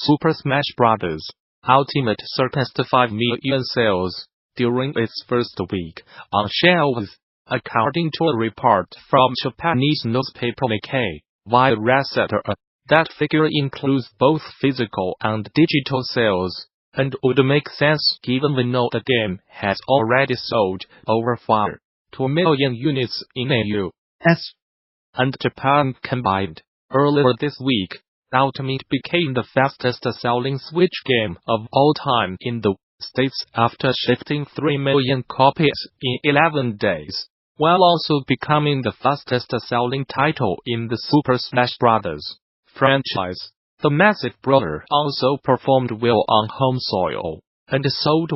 Super Smash Bros. Ultimate surpassed 5 million sales during its first week on shelves, according to a report from Japanese newspaper Nikkei. Via Resetter, that figure includes both physical and digital sales, and would make sense given we know the game has already sold over 2 million units in US and Japan combined. Earlier this week, Ultimate became the fastest-selling Switch game of all time in the States after shifting 3 million copies in 11 days, while also becoming the fastest-selling title in the Super Smash Bros. Franchise. The massive brawler also performed well on home soil, and sold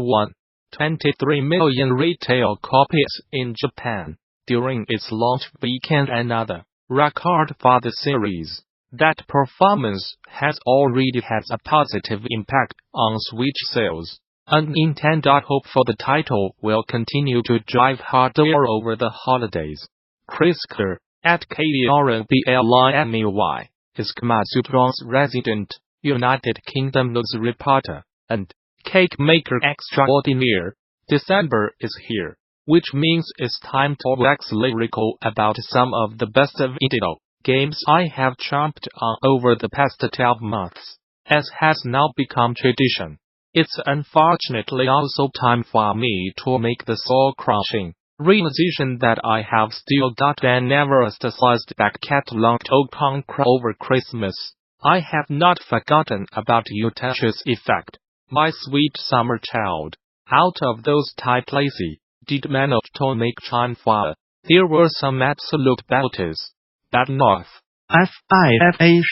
23 million retail copies in Japan during its launch weekend, another record for the series. That performance has already had a positive impact on Switch sales, and Nintendo hope for the title will continue to drive hardware over the holidays. Chris Kerr, at KDRNBLIMEY, is Gamasutra's resident United Kingdom news reporter, and Cake Maker Extraordinaire. December is here, which means it's time to wax lyrical about some of the best video games I have chomped on over the past 12 months, as has now become tradition. It's unfortunately also time for me to make the soul-crushing realization that I have still got an Everest-sized back catalog to conquer over Christmas. I have not forgotten about Tetris Effect, my sweet summer child. Out of those titles, did manage to make time for. There were some absolute belters. Bad North, FIFA 19,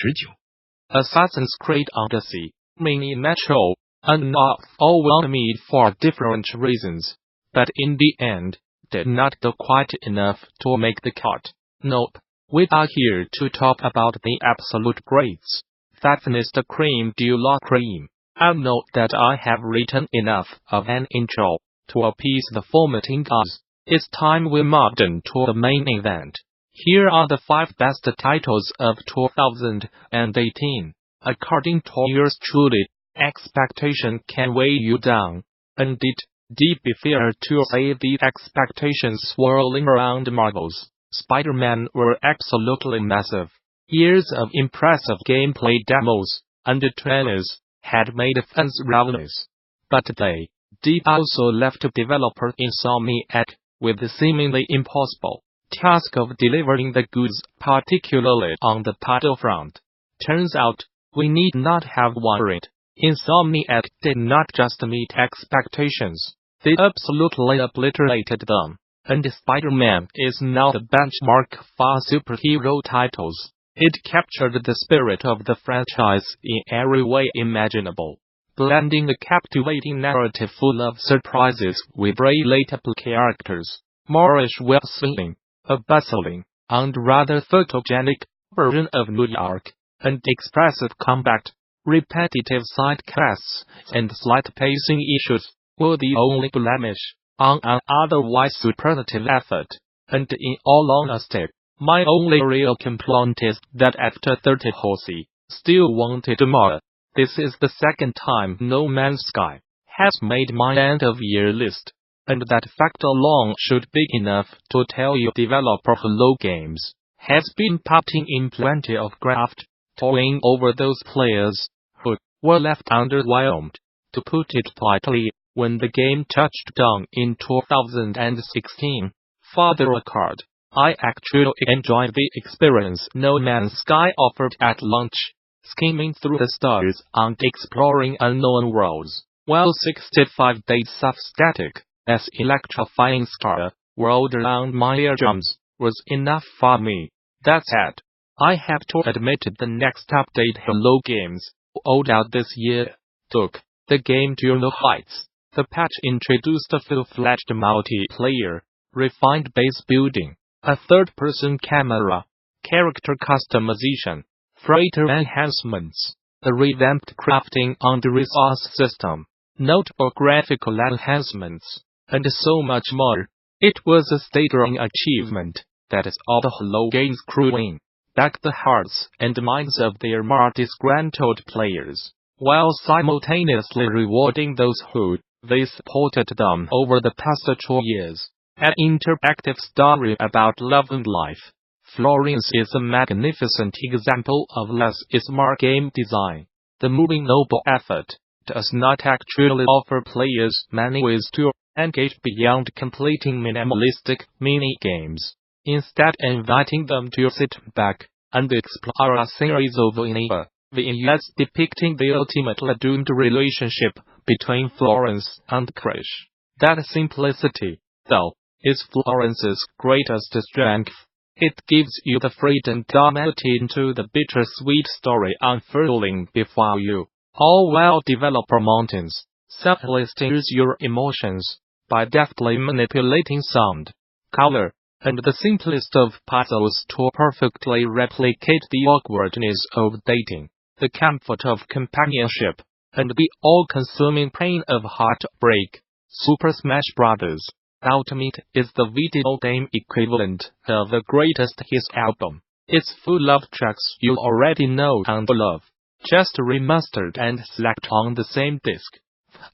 Assassin's Creed Odyssey, Mini Metro, and North all won me for different reasons, but in the end, did not do quite enough to make the cut. Nope, we are here to talk about the absolute greats. That is the cream de la cream. I know that I have written enough of an intro to appease the formatting gods. It's time we moved on to the main event. Here are the 5 best titles of 2018. According to yours truly, expectation can weigh you down. And it'd be fair to say the expectations swirling around Marvel's Spider-Man were absolutely massive. Years of impressive gameplay demos and trailers had made fans ravenous. But they also left developer Insomniac with the seemingly impossible task of delivering the goods, particularly on the title front. Turns out, we need not have worried. Insomniac did not just meet expectations, they absolutely obliterated them. And Spider-Man is now the benchmark for superhero titles. It captured the spirit of the franchise in every way imaginable, blending a captivating narrative full of surprises with relatable characters, Moorish web-slinging, a bustling and rather photogenic version of New York, and expressive combat. Repetitive side quests and slight pacing issues were the only blemish on an otherwise superlative effort. And in all honesty, my only real complaint is that after 30 Horsey still wanted more. This is the second time No Man's Sky has made my end-of-year list, and that fact alone should be enough to tell you developer Hello Games has been putting in plenty of graft to win over those players who were left underwhelmed. To put it politely, when the game touched down in 2016, for the record, I actually enjoyed the experience No Man's Sky offered at launch, skimming through the stars and exploring unknown worlds, while 65 days of static, as electrifying star world around my eardrums was enough for me. That said, I have to admit the next update Hello Games rolled out this year took the game to new heights. The patch introduced a full-fledged multiplayer, refined base building, a third-person camera, character customization, freighter enhancements, a revamped crafting and resource system, notable graphical enhancements, and so much more. It was a staggering achievement that is all the Hello Games crew in back the hearts and minds of their more disgruntled players. while simultaneously rewarding those who they supported them over the past 2 years. An interactive story about love and life. Florence is a magnificent example of less is more game design. The moving noble effort does not actually offer players many ways to engage beyond completing minimalistic mini-games, instead inviting them to sit back and explore a series of vignettes depicting the ultimately doomed relationship between Florence and Krish. That simplicity, though, is Florence's greatest strength. It gives you the freedom to melt into the bittersweet story unfurling before you, all while developer mountains subtly steers your emotions by deftly manipulating sound, color, and the simplest of puzzles to perfectly replicate the awkwardness of dating, the comfort of companionship, and the all-consuming pain of heartbreak. Super Smash Bros. Ultimate is the video game equivalent of the greatest hits album. It's full of tracks you already know and love, just remastered and slapped on the same disc.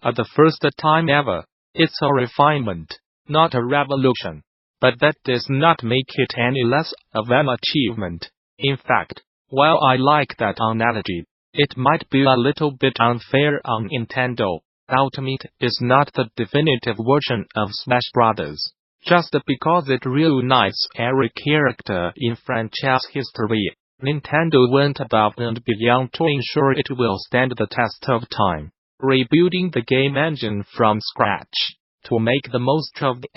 For the first time ever, it's a refinement, not a revolution. But that does not make it any less of an achievement. In fact, while I like that analogy, it might be a little bit unfair on Nintendo. Ultimate is not the definitive version of Smash Bros. Just because it reunites every character in franchise history. Nintendo went above and beyond to ensure it will stand the test of time, rebuilding the game engine from scratch to make the most of the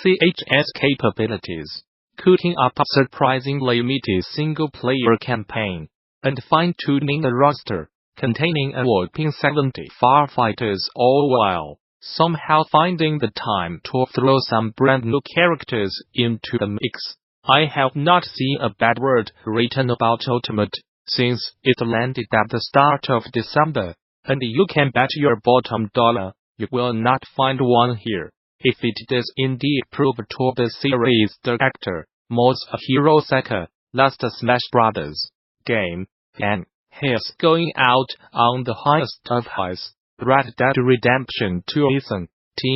SWITCH's capabilities, cooking up a surprisingly meaty single-player campaign, and fine-tuning a roster containing a whopping 70 firefighters, all while somehow finding the time to throw some brand new characters into the mix. I have not seen a bad word written about Ultimate since it landed at the start of December, and you can bet your bottom dollar you will not find one here. If it does indeed prove to the series director, Motohiro Saka, last Smash Bros. Game, then he's going out on the highest of highs. Red Dead Redemption 2 isn't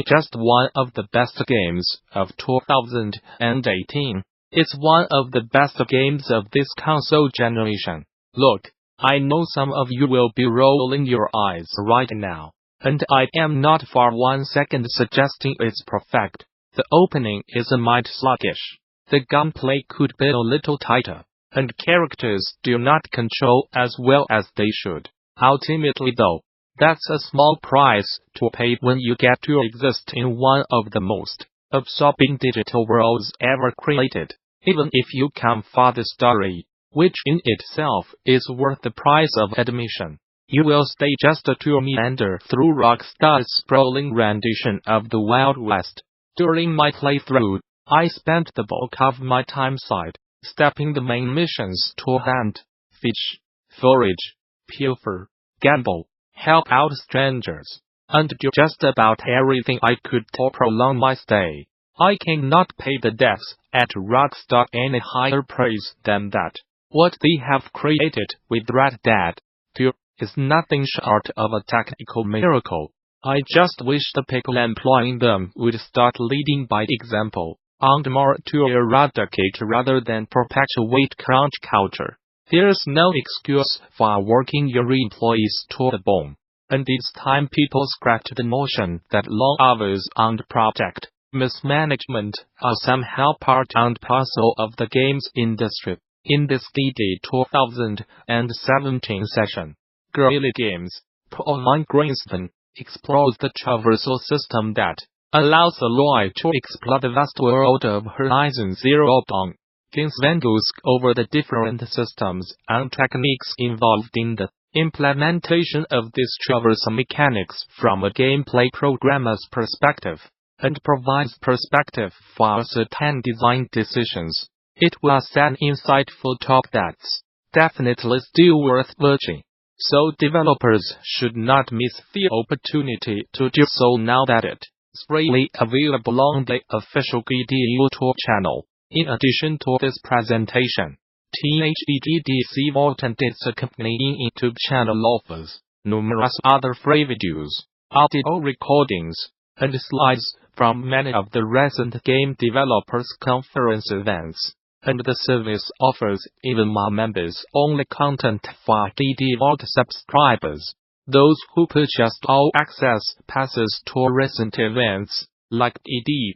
just one of the best games of 2018. It's one of the best games of this console generation. Look, I know some of you will be rolling your eyes right now, and I am not for 1 second suggesting it's perfect. The opening is a mite sluggish. The gunplay could be a little tighter, and characters do not control as well as they should. Ultimately though, that's a small price to pay when you get to exist in one of the most absorbing digital worlds ever created. Even if you come for the story, which in itself is worth the price of admission, you will stay just to meander through Rockstar's sprawling rendition of the Wild West. During my playthrough, I spent the bulk of my time sidestepping the main missions to hunt, fish, forage, pilfer, gamble, help out strangers, and do just about everything I could to prolong my stay. I cannot pay the devs at Rockstar any higher praise than that. What they have created with Red Dead 2 is nothing short of a technical miracle. I just wish the people employing them would start leading by example, and more to eradicate rather than perpetuate crunch culture. There's no excuse for working your employees to the bone, and it's time people scrapped the notion that long hours and project mismanagement are somehow part and parcel of the games industry. In this DD 2017 session, Guerrilla Games, Paul Greenspan, explores the traversal system that allows Aloy to explore the vast world of Horizon Zero Dawn. Greenspan goes over the different systems and techniques involved in the implementation of these traversal mechanics from a gameplay programmer's perspective, and provides perspective for certain design decisions. It was an insightful talk that's definitely still worth watching, so developers should not miss the opportunity to do so now that it's freely available on the official GDU channel. In addition to this presentation, THEGDC Vault and its accompanying YouTube channel offers numerous other free videos, audio recordings, and slides from many of the recent game developers conference events. And the service offers even more members-only content for DD Vault subscribers. Those who purchased all access passes to recent events, like DD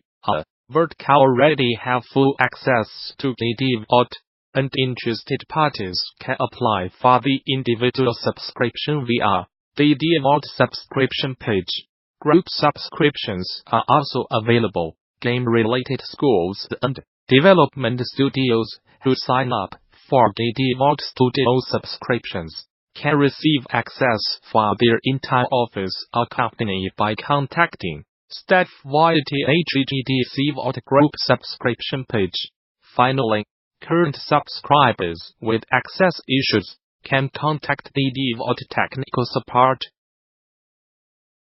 Vault, already have full access to DD Vault, and interested parties can apply for the individual subscription via the DD Vault subscription page. Group subscriptions are also available. Game-related schools and development studios who sign up for DD Vault Studio subscriptions can receive access for their entire office or company by contacting staff via the THEGDC Vault Group subscription page. Finally, current subscribers with access issues can contact DD Vault technical support